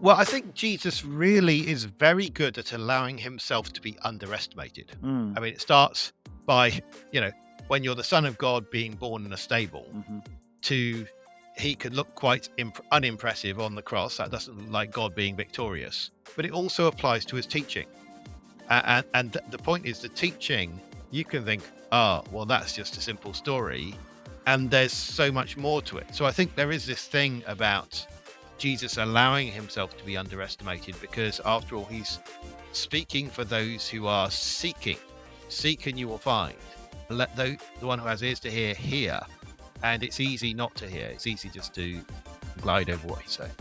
Well, I think Jesus really is very good at allowing himself to be underestimated. Mm, I mean, it starts by, you know, when you're the son of God being born in a stable, hmm to he could look quite unimpressive on the cross. That doesn't look like God being victorious. But it also applies to his teaching. And the point is, the teaching, you can think, oh, well, that's just a simple story. And there's so much more to it. So I think there is this thing about Jesus allowing himself to be underestimated because, after all, he's speaking for those who are seeking. Seek and you will find. Let the one who has ears to hear. And it's easy not to hear. It's easy just to glide over what he's saying.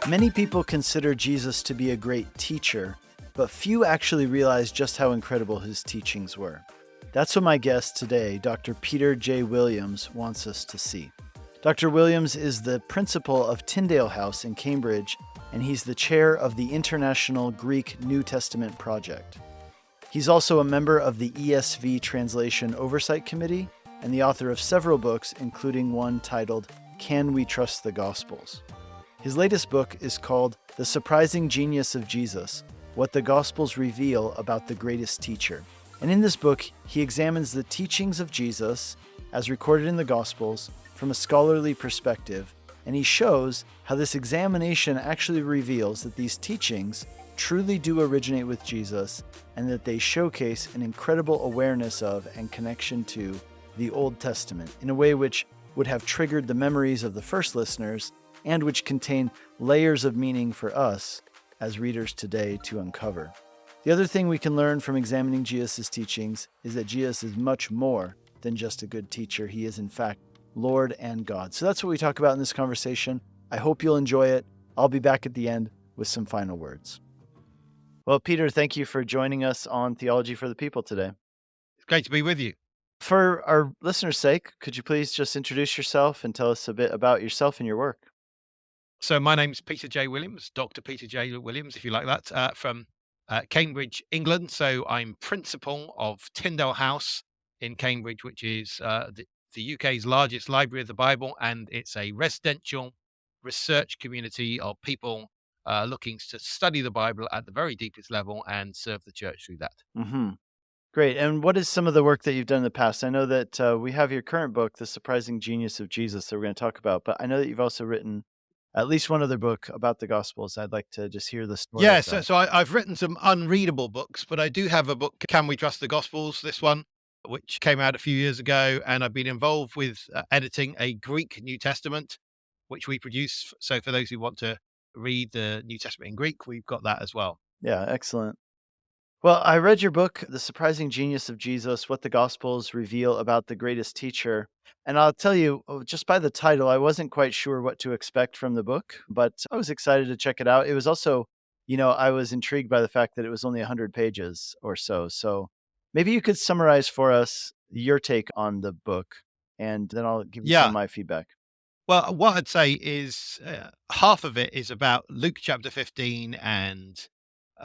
Many people consider Jesus to be a great teacher, but few actually realize just how incredible his teachings were. That's what my guest today, Dr. Peter J. Williams, wants us to see. Dr. Williams is the principal of Tyndale House in Cambridge, and he's the chair of the International Greek New Testament Project. He's also a member of the ESV Translation Oversight Committee and the author of several books, including one titled, Can We Trust the Gospels? His latest book is called The Surprising Genius of Jesus, What the Gospels Reveal About the Greatest Teacher. And in this book, he examines the teachings of Jesus, as recorded in the Gospels, from a scholarly perspective, and he shows how this examination actually reveals that these teachings truly do originate with Jesus, and that they showcase an incredible awareness of and connection to the Old Testament in a way which would have triggered the memories of the first listeners and which contain layers of meaning for us as readers today to uncover. The other thing we can learn from examining Jesus' teachings is that Jesus is much more than just a good teacher. He is, in fact, Lord and God. So that's what we talk about in this conversation. I hope you'll enjoy it. I'll be back at the end with some final words. Well, Peter, thank you for joining us on Theology for the People today. It's great to be with you. For our listeners' sake, could you please just introduce yourself and tell us a bit about yourself and your work? So my name's Peter J. Williams, Dr. Peter J. Williams, if you like that, from Cambridge, England. So I'm principal of Tyndale House in Cambridge, which is the UK's largest library of the Bible, and it's a residential research community of people looking to study the Bible at the very deepest level and serve the church through that. Mm-hmm. Great. And what is some of the work that you've done in the past? I know that we have your current book, The Surprising Genius of Jesus, that we're going to talk about, but I know that you've also written at least one other book about the Gospels. I'd like to just hear the story Yeah, of so, that. so I've written some unreadable books, but I do have a book, Can We Trust the Gospels? This one, which came out a few years ago, and I've been involved with editing a Greek New Testament, which we produce. So for those who want to read the New Testament in Greek, we've got that as well. Yeah, excellent. Well, I read your book, The Surprising Genius of Jesus, What the Gospels Reveal About the Greatest Teacher. And I'll tell you, just by the title, I wasn't quite sure what to expect from the book, but I was excited to check it out. It was also, I was intrigued by the fact that it was only 100 pages or so. So maybe you could summarize for us your take on the book, and then I'll give you some of Yeah. my feedback. Well, what I'd say is half of it is about Luke chapter 15, and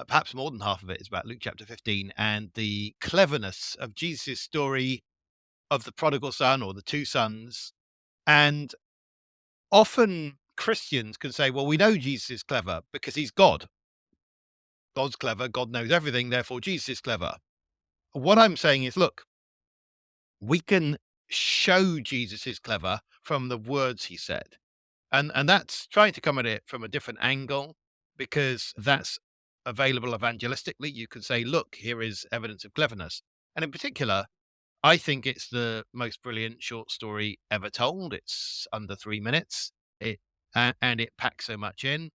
perhaps more than half of it is about Luke chapter 15 and the cleverness of Jesus' story of the prodigal son or the two sons. And often Christians can say, well, we know Jesus is clever because he's God. God's clever. God knows everything. Therefore, Jesus is clever. What I'm saying is, look, we can show Jesus is clever from the words he said. And that's trying to come at it from a different angle, because that's available evangelistically. You can say, look, here is evidence of cleverness. And in particular, I think it's the most brilliant short story ever told. It's under 3 minutes. And it packs so much in.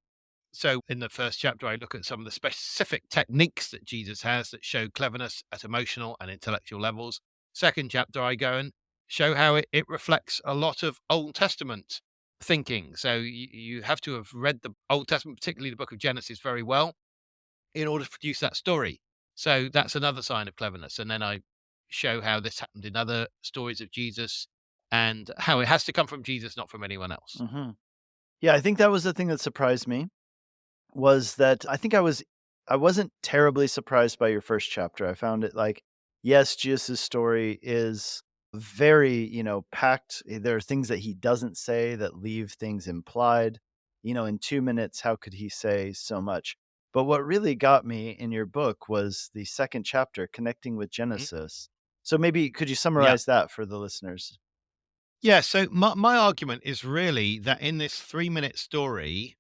So in the first chapter, I look at some of the specific techniques that Jesus has that show cleverness at emotional and intellectual levels. Second chapter, I go and show how it reflects a lot of Old Testament thinking. So you have to have read the Old Testament, particularly the book of Genesis, very well in order to produce that story. So that's another sign of cleverness. And then I show how this happened in other stories of Jesus and how it has to come from Jesus, not from anyone else. Hmm. Yeah, I think that was the thing that surprised me. Was that I wasn't terribly surprised by your first chapter. I found it like, yes, Jesus' story is very, packed. There are things that he doesn't say that leave things implied. In 2 minutes, how could he say so much? But what really got me in your book was the second chapter, connecting with Mhm. Genesis. So maybe could you Yeah. summarize that for the listeners? Yeah. So my argument is really that in this 3-minute story,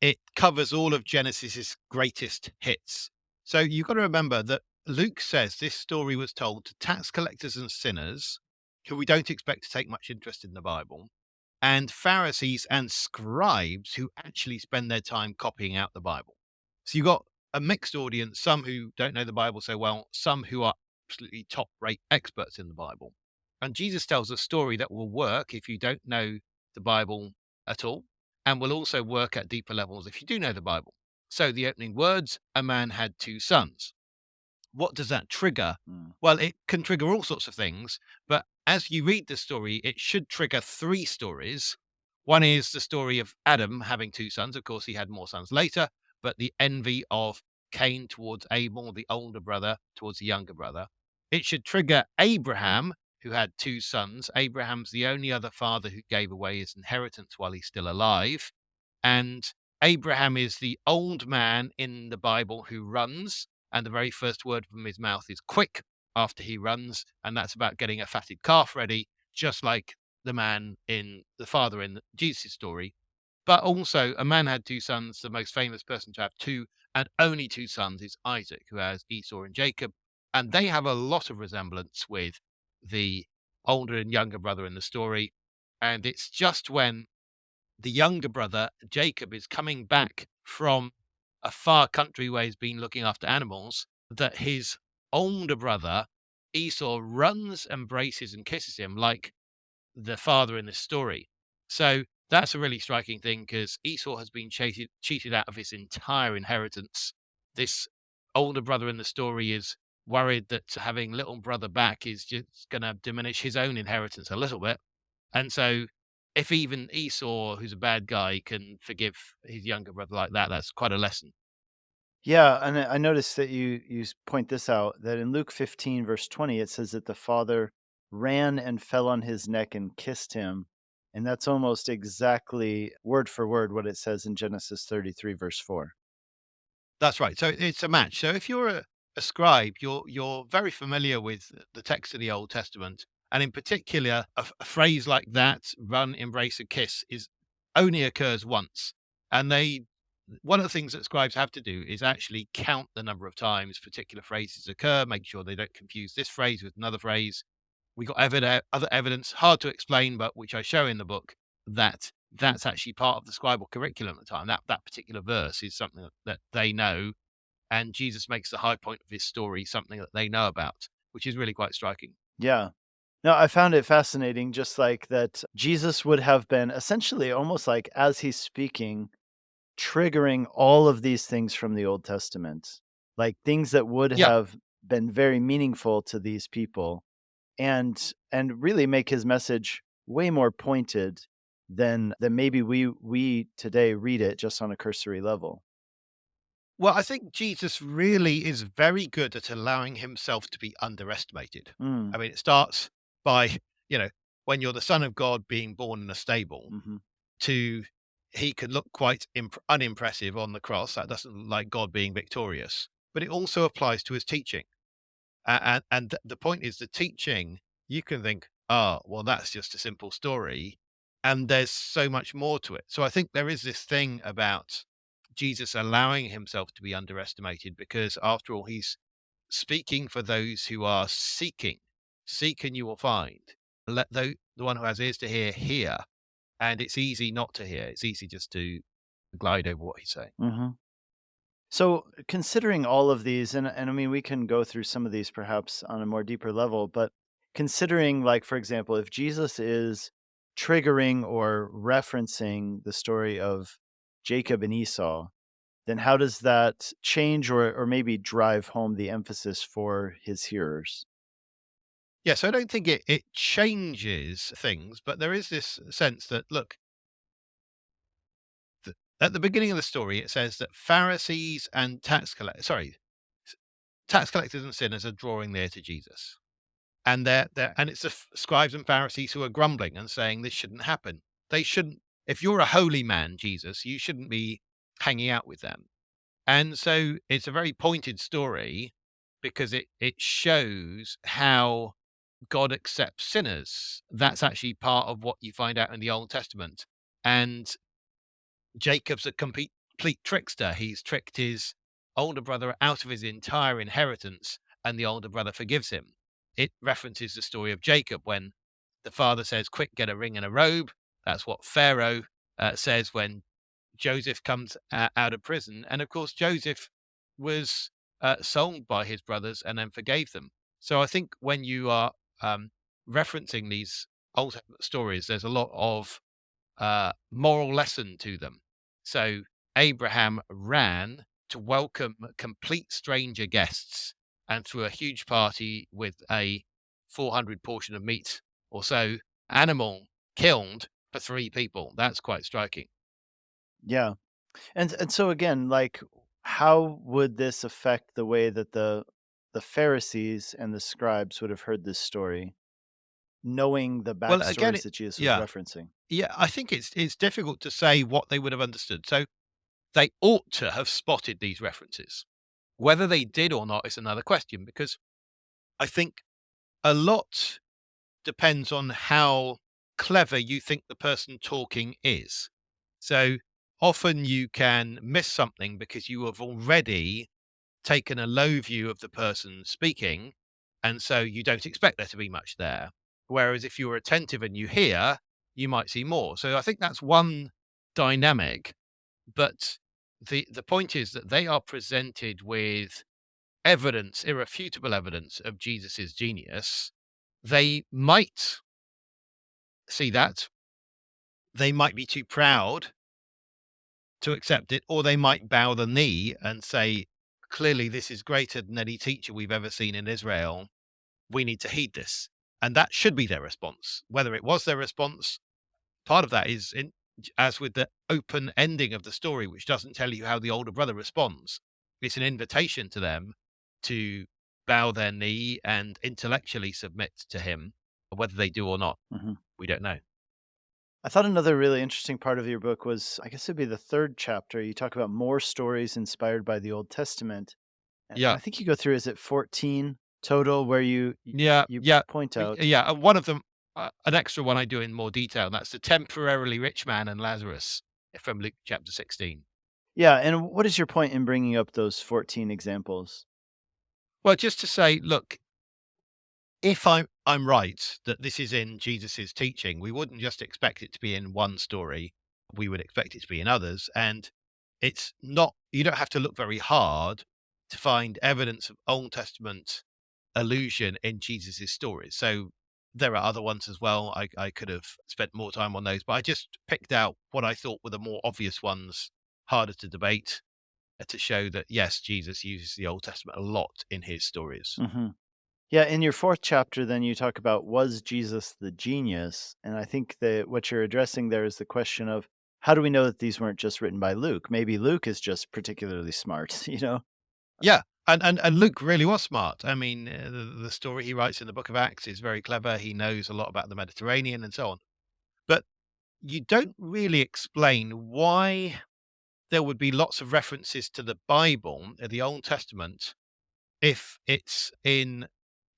it covers all of Genesis's greatest hits. So you've got to remember that Luke says this story was told to tax collectors and sinners who we don't expect to take much interest in the Bible, and Pharisees and scribes who actually spend their time copying out the Bible. So you've got a mixed audience, some who don't know the Bible so well, some who are absolutely top rate experts in the Bible. And Jesus tells a story that will work if you don't know the Bible at all, and will also work at deeper levels if you do know the Bible. So the opening words, a man had two sons. What does that trigger? Mm. Well, it can trigger all sorts of things, but as you read the story, it should trigger three stories. One is the story of Adam having two sons. Of course, he had more sons later, but the envy of Cain towards Abel, the older brother, towards the younger brother. It should trigger Abraham, who had two sons. Abraham's the only other father who gave away his inheritance while he's still alive. And Abraham is the old man in the Bible who runs, and the very first word from his mouth is quick after he runs, and that's about getting a fatted calf ready, just like the father in Jesus' story. But also, a man had two sons. The most famous person to have two and only two sons is Isaac, who has Esau and Jacob, and they have a lot of resemblance with the older and younger brother in the story. And it's just when the younger brother, Jacob, is coming back from a far country where he's been looking after animals, that his older brother, Esau, runs, embraces, and kisses him like the father in this story. So that's a really striking thing because Esau has been cheated out of his entire inheritance. This older brother in the story is worried that having little brother back is just going to diminish his own inheritance a little bit. And so, if even Esau, who's a bad guy, can forgive his younger brother like that, that's quite a lesson. Yeah, and I noticed that you point this out that in Luke 15 verse 20 it says that the father ran and fell on his neck and kissed him, and that's almost exactly word for word what it says in Genesis 33 verse 4. That's right. So it's a match. So if you're a scribe, you're very familiar with the text of the Old Testament, and in particular, a phrase like that, "run, embrace, and kiss," is only occurs once. And one of the things that scribes have to do is actually count the number of times particular phrases occur, make sure they don't confuse this phrase with another phrase. We got other evidence, hard to explain, but which I show in the book, that that's actually part of the scribal curriculum at the time. That particular verse is something that they know, and Jesus makes the high point of his story something that they know about, which is really quite striking. Yeah. No, I found it fascinating just like that Jesus would have been essentially almost like as he's speaking triggering all of these things from the Old Testament, like things that would Yeah. have been very meaningful to these people and really make his message way more pointed than maybe we today read it just on a cursory level. Well, I think Jesus really is very good at allowing himself to be underestimated. Mm, I mean, it starts by, you know, when you're the son of God being born in a stable, mhm. to he can look quite unimpressive on the cross. That doesn't look like God being victorious. But it also applies to his teaching. And the point is the teaching, you can think, oh, well, that's just a simple story. And there's so much more to it. So I think there is this thing about Jesus allowing himself to be underestimated because, after all, he's speaking for those who are seeking. Seek and you will find. Let the one who has ears to hear. And it's easy not to hear. It's easy just to glide over what he's saying. Mhm. So, considering all of these, and I mean, we can go through some of these perhaps on a more deeper level, but considering, like, for example, if Jesus is triggering or referencing the story of Jacob and Esau, then how does that change or maybe drive home the emphasis for his hearers? Yeah, so I don't think it changes things, but there is this sense that, look, at the beginning of the story, it says that Pharisees and tax collectors and sinners are drawing near to Jesus, and and it's the scribes and Pharisees who are grumbling and saying this shouldn't happen. They shouldn't. if you're a holy man, Jesus, you shouldn't be hanging out with them. And so it's a very pointed story because it shows how God accepts sinners. That's actually part of what you find out in the Old Testament. And Jacob's a complete trickster. He's tricked his older brother out of his entire inheritance, and the older brother forgives him. It references the story of Jacob when the father says, "Quick, get a ring and a robe." That's what Pharaoh says when Joseph comes out of prison. And of course, Joseph was sold by his brothers and then forgave them. So I think when you are referencing these Old Testament stories, there's a lot of moral lesson to them. So Abraham ran to welcome complete stranger guests and threw a huge party with a 400 portion of meat or so animal killed for three people. That's quite striking. Yeah. And so again, like, how would this affect the way that the Pharisees and the scribes would have heard this story, knowing the Well, again, backstories that Jesus was yeah, referencing? yeah, I think it's difficult to say what they would have understood. So they ought to have spotted these references. Whether they did or not is another question, because I think a lot depends on how clever you think the person talking is. So often you can miss something because you have already taken a low view of the person speaking, and so you don't expect there to be much there. Whereas if you're attentive and you hear, you might see more. So I think that's one dynamic. But the point is that they are presented with evidence, irrefutable evidence of Jesus's genius. They might see that. They might be too proud to accept it, or they might bow the knee and say, clearly, this is greater than any teacher we've ever seen in Israel. We need to heed this. And that should be their response. Whether it was their response, part of that is in, as with the open ending of the story, which doesn't tell you how the older brother responds. It's an invitation to them to bow their knee and intellectually submit to him. Whether they do or not, Mhm. we don't know. I thought another really interesting part of your book was, I guess it'd be the third chapter. You talk about more stories inspired by the Old Testament. And Yeah. I think you go through, is it 14 total, where Yeah, you yeah, point out. yeah, and one of them, an extra one I do in more detail, that's the temporarily rich man and Lazarus from Luke chapter 16. Yeah, and what is your point in bringing up those 14 examples? Well, just to say, look, if I'm right that this is in Jesus's teaching, we wouldn't just expect it to be in one story. We would expect it to be in others. And it's not, you don't have to look very hard to find evidence of Old Testament allusion in Jesus's stories. So there are other ones as well. I could have spent more time on those, but I just picked out what I thought were the more obvious ones, harder to debate, to show that yes, Jesus uses the Old Testament a lot in his stories. Hmm. Yeah, in your fourth chapter, then you talk about, was Jesus the genius? And I think that what you're addressing there is the question of, how do we know that these weren't just written by Luke? Maybe Luke is just particularly smart, you know? Yeah, and Luke really was smart. I mean, the story he writes in the Book of Acts is very clever. He knows a lot about the Mediterranean and so on. But you don't really explain why there would be lots of references to the Bible, the Old Testament, if it's in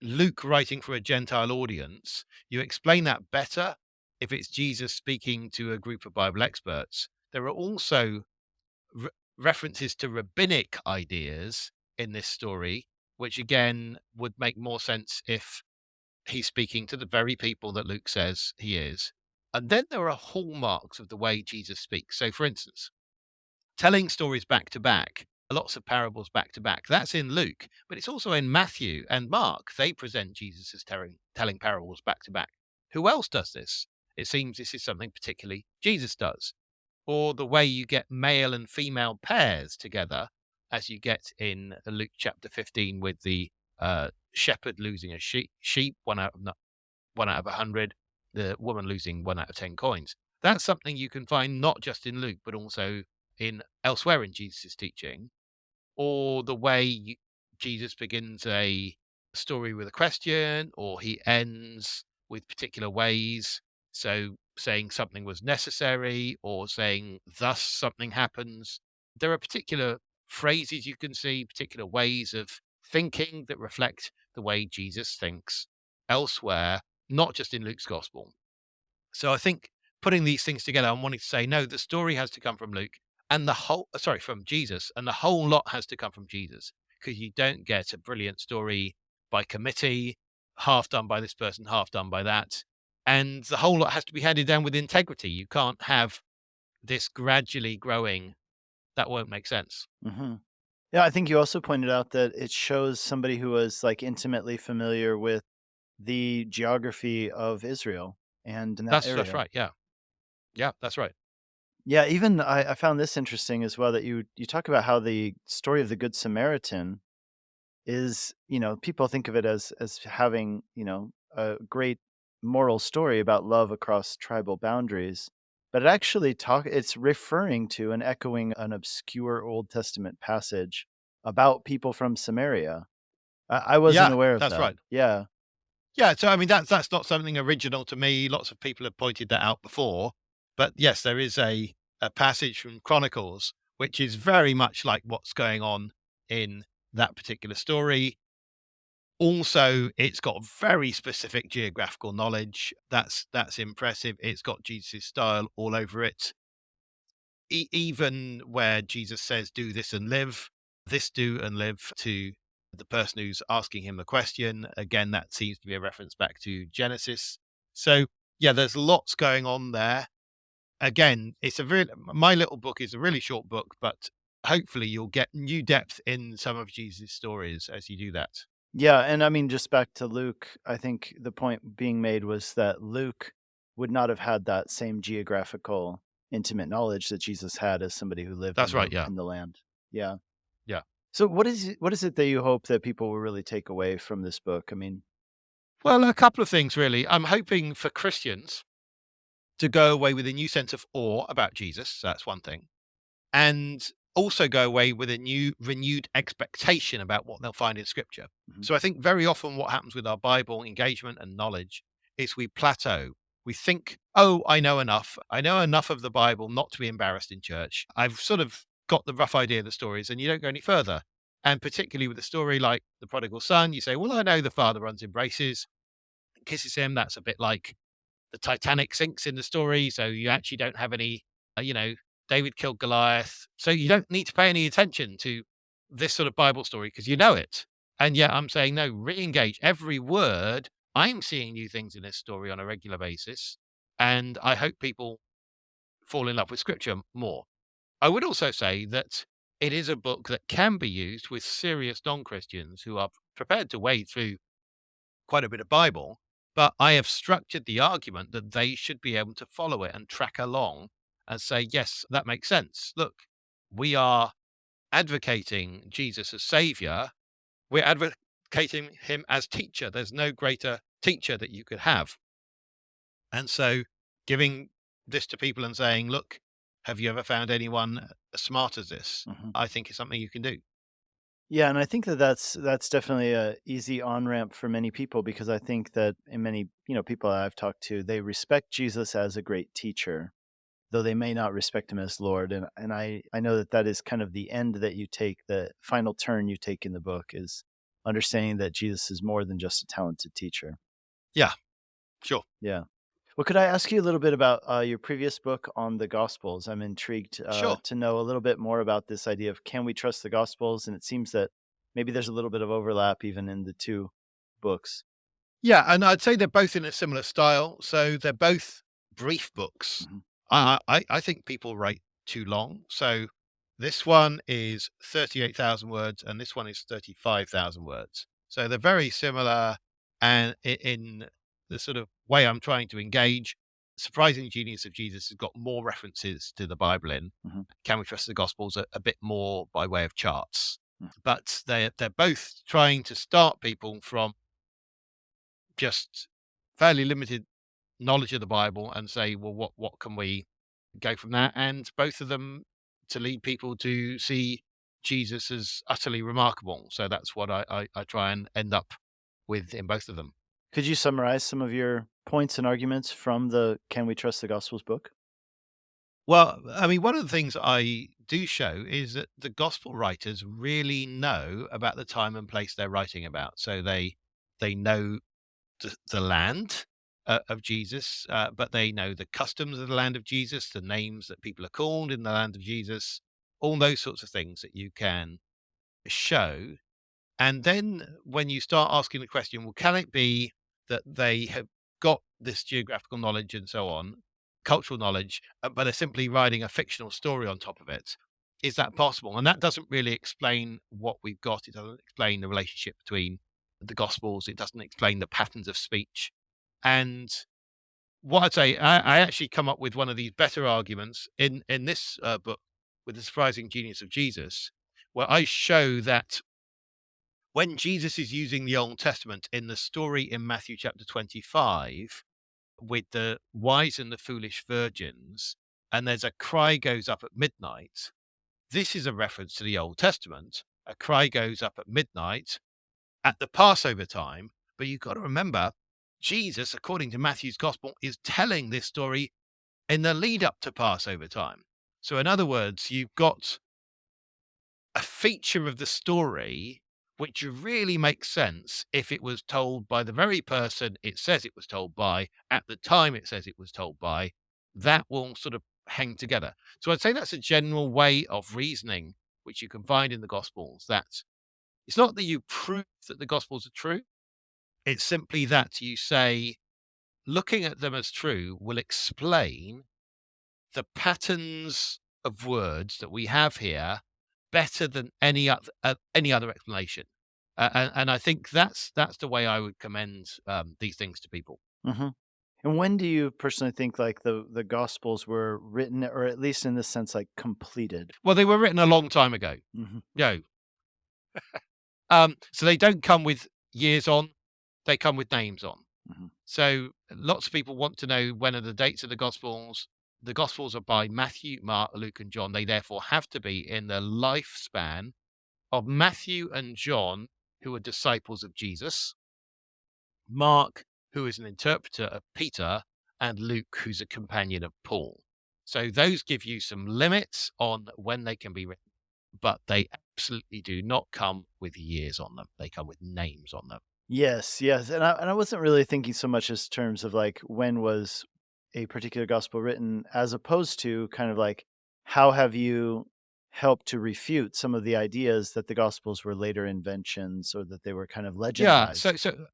Luke writing for a Gentile audience. You explain that better if it's Jesus speaking to a group of Bible experts. There are also re- references to rabbinic ideas in this story, which again would make more sense if he's speaking to the very people that Luke says he is. And then there are hallmarks of the way Jesus speaks. So, for instance, telling stories back to back, lots of parables back to back. That's in Luke, but it's also in Matthew and Mark. They present Jesus as telling parables back to back. Who else does this? It seems this is something particularly Jesus does. Or the way you get male and female pairs together, as you get in Luke chapter 15 with the shepherd losing a sheep, one out of 100, the woman losing 1 out of 10 coins. That's something you can find not just in Luke, but also in elsewhere in Jesus' teaching, or the way Jesus begins a story with a question, or he ends with particular ways. So saying something was necessary or saying thus something happens. There are particular phrases you can see, particular ways of thinking that reflect the way Jesus thinks elsewhere, not just in Luke's gospel. So I think putting these things together and wanting to say, no, the story has to come from Luke and from Jesus, and the whole lot has to come from Jesus, because you don't get a brilliant story by committee, half done by this person, half done by that. And the whole lot has to be handed down with integrity. You can't have this gradually growing. That won't make sense. Hmm. Yeah, I think you also pointed out that it shows somebody who was like intimately familiar with the geography of Israel and in that That's area. right. Yeah. Yeah, that's right. Yeah, even I found this interesting as well that you talk about how the story of the Good Samaritan is, people think of it as having, a great moral story about love across tribal boundaries, but it's referring to and echoing an obscure Old Testament passage about people from Samaria. I wasn't Yeah, aware of that's that. right. Yeah. Yeah, so I mean that's not something original to me. Lots of people have pointed that out before. But yes, there is a passage from Chronicles which is very much like what's going on in that particular story. Also, it's got very specific geographical knowledge. That's impressive. It's got Jesus' style all over it. Even where Jesus says, "Do this and live," this "do and live" to the person who's asking him the question. Again, that seems to be a reference back to Genesis. So yeah, there's lots going on there. Again, it's a really my little book is a really short book, but hopefully you'll get new depth in some of Jesus' stories as you do that. Yeah, and I mean, just back to Luke, I think the point being made was that Luke would not have had that same geographical intimate knowledge that Jesus had as somebody who lived That's right. Yeah. in the land. Yeah. Yeah. So what is it that you hope that people will really take away from this book? I mean, Well, a couple of things really. I'm hoping for Christians to go away with a new sense of awe about Jesus. That's one thing. And also go away with a new renewed expectation about what they'll find in scripture. mhm, So I think very often what happens with our Bible engagement and knowledge is we plateau. We think, oh, I know enough. I know enough of the Bible not to be embarrassed in church. I've sort of got the rough idea of the stories, and you don't go any further. And particularly with a story like the prodigal son, you say, well, I know the father runs embraces, kisses him. That's a bit like the Titanic sinks in the story, so you actually don't have any, David killed Goliath, so you don't need to pay any attention to this sort of Bible story because you know it. And yet I'm saying, no, re-engage every word. I'm seeing new things in this story on a regular basis, and I hope people fall in love with Scripture more. I would also say that it is a book that can be used with serious non-Christians who are prepared to wade through quite a bit of Bible, but I have structured the argument that they should be able to follow it and track along and say, yes, that makes sense. Look, we are advocating Jesus as savior. We're advocating him as teacher. There's no greater teacher that you could have. And so giving this to people and saying, look, have you ever found anyone as smart as this? mhm. I think is something you can do. Yeah, and I think that that's definitely a easy on ramp for many people because I think that in many people that I've talked to, they respect Jesus as a great teacher, though they may not respect him as Lord. And I know that that is kind of the end that you take, the final turn you take in the book is understanding that Jesus is more than just a talented teacher. Yeah, sure. Yeah. Well, could I ask you a little bit about your previous book on the Gospels? I'm intrigued Sure. to know a little bit more about this idea of can we trust the Gospels? And it seems that maybe there's a little bit of overlap even in the two books. Yeah, and I'd say they're both in a similar style. So they're both brief books. Hmm. I think people write too long. So this one is 38,000 words and this one is 35,000 words. So they're very similar, and in the sort of way I'm trying to engage. Surprising Genius of Jesus has got more references to the Bible in. Hmm. Can We Trust the Gospels a bit more by way of charts? But they're both trying to start people from just fairly limited knowledge of the Bible and say, well, what can we go from that? And both of them to lead people to see Jesus as utterly remarkable. So that's what I try and end up with in both of them. Could you summarize some of your points and arguments from the Can We Trust the Gospels book? Well, I mean, one of the things I do show is that the gospel writers really know about the time and place they're writing about. So they know the land of Jesus, but they know the customs of the land of Jesus, the names that people are called in the land of Jesus, all those sorts of things that you can show. And then when you start asking the question, well, can it be that they have got this geographical knowledge and so on, cultural knowledge, but are simply writing a fictional story on top of it? Is that possible? And that doesn't really explain what we've got. It doesn't explain the relationship between the Gospels. It doesn't explain the patterns of speech. And what I'd say, I actually come up with one of these better arguments in this book with the surprising genius of Jesus, where I show that when Jesus is using the Old Testament in the story in Matthew chapter 25 with the wise and the foolish virgins, and there's a cry goes up at midnight, this is a reference to the Old Testament. A cry goes up at midnight at the Passover time, but you've got to remember, Jesus, according to Matthew's gospel, is telling this story in the lead up to Passover time. So, in other words, you've got a feature of the story which really makes sense if it was told by the very person it says it was told by at the time it says it was told by. That will sort of hang together. So I'd say that's a general way of reasoning which you can find in the Gospels. That it's not that you prove that the Gospels are true, it's simply that you say looking at them as true will explain the patterns of words that we have here better than any other explanation. And I think that's the way I would commend these things to people. Hmm. And when do you personally think like the Gospels were written, or at least in this sense, like completed? Well, they were written a long time ago. Hmm. No, so they don't come with years on; they come with names on. Hmm. So lots of people want to know when are the dates of the Gospels. The Gospels are by Matthew, Mark, Luke, and John. They therefore have to be in the lifespan of Matthew and John, who are disciples of Jesus, Mark, who is an interpreter of Peter, and Luke, who's a companion of Paul. So those give you some limits on when they can be written, but they absolutely do not come with years on them. They come with names on them. Yes, yes. And I wasn't really thinking so much as terms of like when was a particular gospel written, as opposed to kind of like how have you helped to refute some of the ideas that the gospels were later inventions or that they were kind of Yeah. legendized. So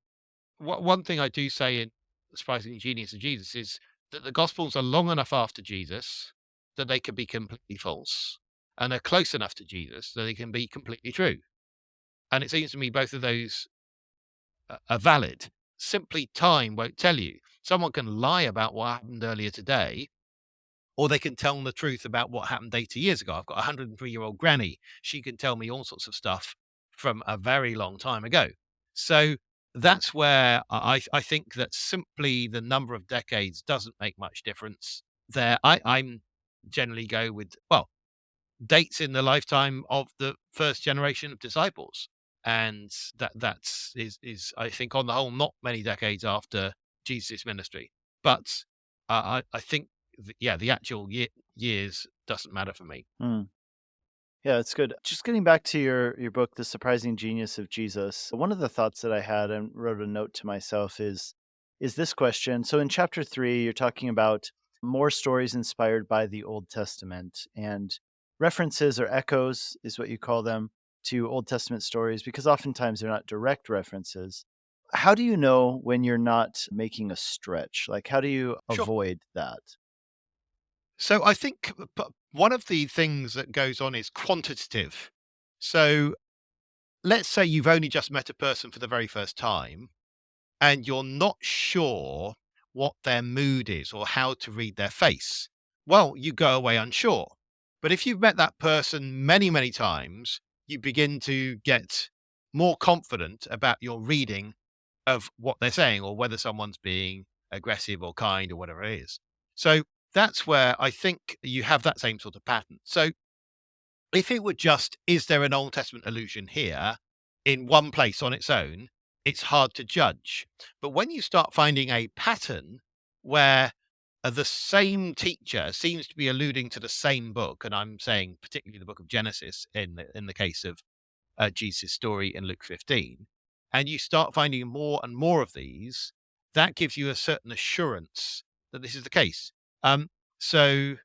one thing I do say in Surprising Genius of Jesus is that the Gospels are long enough after Jesus that they can be completely false, and are close enough to Jesus that they can be completely true. And it seems to me both of those are valid. Simply time won't tell you. Someone can lie about what happened earlier today, or they can tell the truth about what happened 80 years ago. I've got a 103-year-old granny. She can tell me all sorts of stuff from a very long time ago. So that's where I think that simply the number of decades doesn't make much difference there. I'm generally go with, well, dates in the lifetime of the first generation of disciples. And that's I think on the whole not many decades after Jesus' ministry. But I think yeah, the actual years doesn't matter for me. Mm. Yeah, it's good. Just getting back to your book, The Surprising Genius of Jesus. One of the thoughts that I had and wrote a note to myself is this question. So in chapter 3, you're talking about more stories inspired by the Old Testament, and references or echoes is what you call them to Old Testament stories, because oftentimes they're not direct references. How do you know when you're not making a stretch? Like how do you Sure. avoid that? So I think one of the things that goes on is quantitative. So let's say you've only just met a person for the very first time and you're not sure what their mood is or how to read their face. Well, you go away unsure. But if you've met that person many, many times, you begin to get more confident about your reading of what they're saying or whether someone's being aggressive or kind or whatever it is. So that's where I think you have that same sort of pattern. So if it were just, is there an Old Testament allusion here in one place on its own? it's hard to judge. But when you start finding a pattern where the same teacher seems to be alluding to the same book, and I'm saying particularly the book of Genesis in the case of Jesus' story in Luke 15, and you start finding more and more of these, that gives you a certain assurance that this is the case. So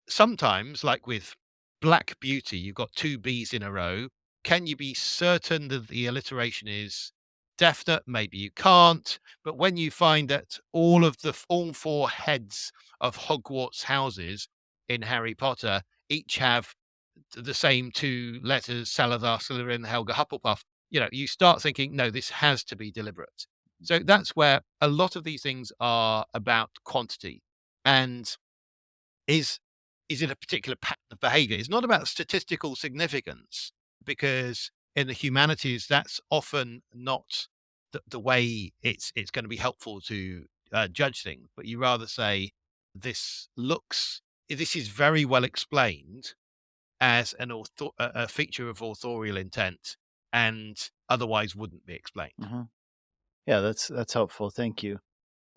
sometimes, like with Black Beauty, you've got two B's in a row. Can you be certain that the alliteration is definite? Maybe you can't. But when you find that all four heads of Hogwarts houses in Harry Potter each have the same two letters, Salazar, Slytherin, Helga, Hufflepuff, you start thinking, no, this has to be deliberate. So that's where a lot of these things are about quantity. And is is it a particular pattern of behavior? It's not about statistical significance, because in the humanities, that's often not the way it's going to be helpful to judge things. But you rather say this is very well explained as a feature of authorial intent, and otherwise wouldn't be explained. Hmm. Yeah, that's helpful. Thank you.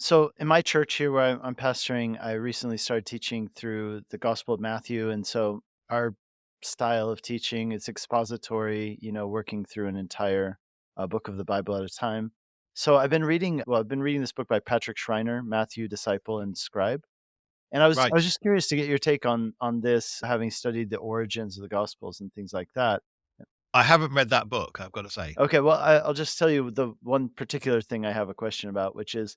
So, in my church here where I'm pastoring, I recently started teaching through the Gospel of Matthew, and so our style of teaching is expository. Working through an entire book of the Bible at a time. So, I've been reading this book by Patrick Schreiner, Matthew, Disciple and Scribe. And I was Right. just curious to get your take on this, having studied the origins of the Gospels and things like that. I haven't read that book, I've got to say. Okay, well, I'll just tell you the one particular thing I have a question about, which is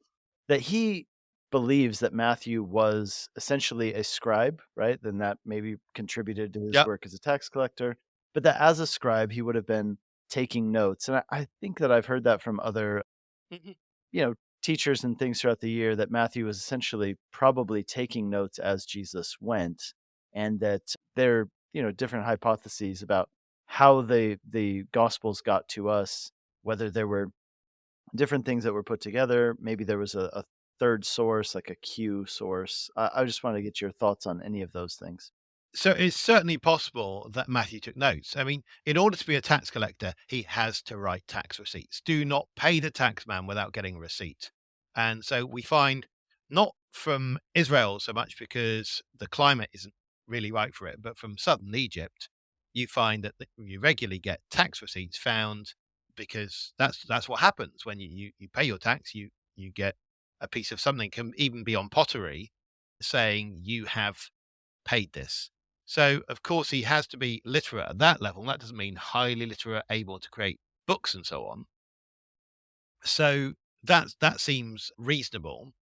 that he believes that Matthew was essentially a scribe, right? Then that maybe contributed to his Yep. work as a tax collector, but that as a scribe, he would have been taking notes. And I think that I've heard that from other, Mhm. you know, teachers and things throughout the year, that Matthew was essentially probably taking notes as Jesus went, and that there are, different hypotheses about how the gospels got to us, whether there were different things that were put together, maybe there was a third source, like a Q source. I just want to get your thoughts on any of those things. So it's certainly possible that Matthew took notes. I mean, in order to be a tax collector, he has to write tax receipts. Do not pay the tax man without getting a receipt. And so we find, not from Israel so much because the climate isn't really right for it, but from southern Egypt, you find that you regularly get tax receipts found, because that's what happens when you pay your tax. You get a piece of something, can even be on pottery, saying you have paid this. So, of course, he has to be literate at that level. That doesn't mean highly literate, able to create books and so on. So that seems reasonable.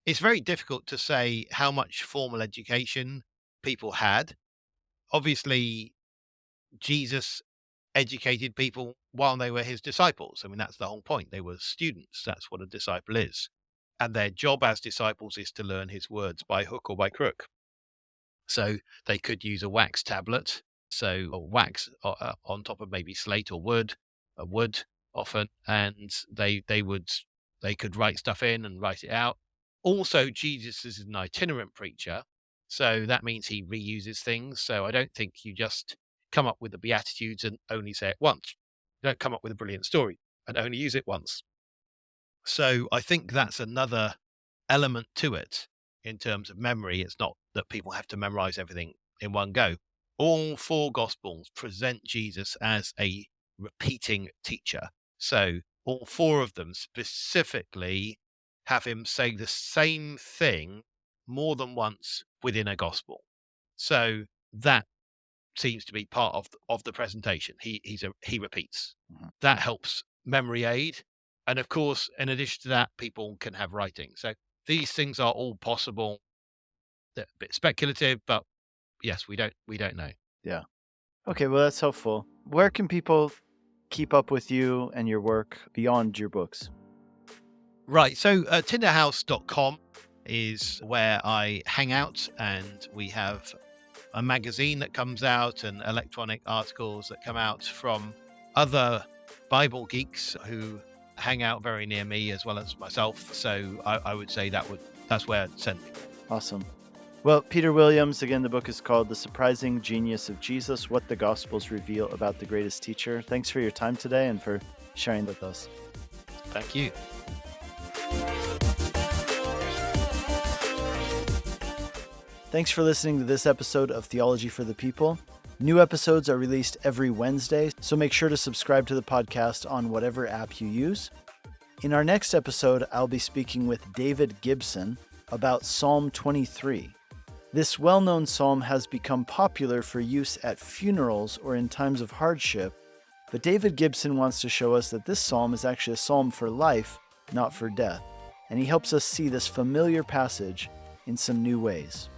It's very difficult to say how much formal education people had. Obviously, Jesus educated people while they were his disciples. I mean, that's the whole point. They were students. That's what a disciple is. And their job as disciples is to learn his words by hook or by crook. So they could use a wax tablet, so or wax on top of maybe slate or wood, wood often, and they could write stuff in and write it out. Also, Jesus is an itinerant preacher, so that means he reuses things. So I don't think you just come up with the Beatitudes and only say it once. You don't come up with a brilliant story and only use it once. So I think that's another element to it in terms of memory. It's not that people have to memorize everything in one go. All four gospels present Jesus as a repeating teacher. So all four of them specifically have him say the same thing more than once within a gospel. So that seems to be part of the presentation. He repeats. Mhm. That helps memory aid, and of course, in addition to that, people can have writing. So these things are all possible. They're a bit speculative, but yes, we don't know. Yeah. Okay, well, that's helpful. Where can people keep up with you and your work beyond your books? Right. So tinderhouse.com is where I hang out, and we have a magazine that comes out and electronic articles that come out from other Bible geeks who hang out very near me as well as myself. So I would say that's where it sent me. Awesome. Well, Peter Williams, again, the book is called The Surprising Genius of Jesus: What the Gospels Reveal About the Greatest Teacher. Thanks for your time today and for sharing with us. Thank you. Thanks for listening to this episode of Theology for the People. New episodes are released every Wednesday, so make sure to subscribe to the podcast on whatever app you use. In our next episode, I'll be speaking with David Gibson about Psalm 23. This well-known psalm has become popular for use at funerals or in times of hardship, but David Gibson wants to show us that this psalm is actually a psalm for life, not for death, and he helps us see this familiar passage in some new ways.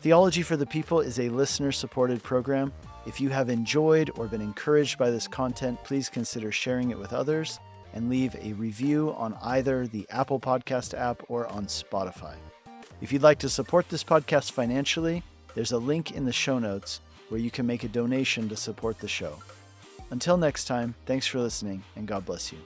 Theology for the People is a listener-supported program. If you have enjoyed or been encouraged by this content, please consider sharing it with others and leave a review on either the Apple Podcast app or on Spotify. If you'd like to support this podcast financially, there's a link in the show notes where you can make a donation to support the show. Until next time, thanks for listening, and God bless you.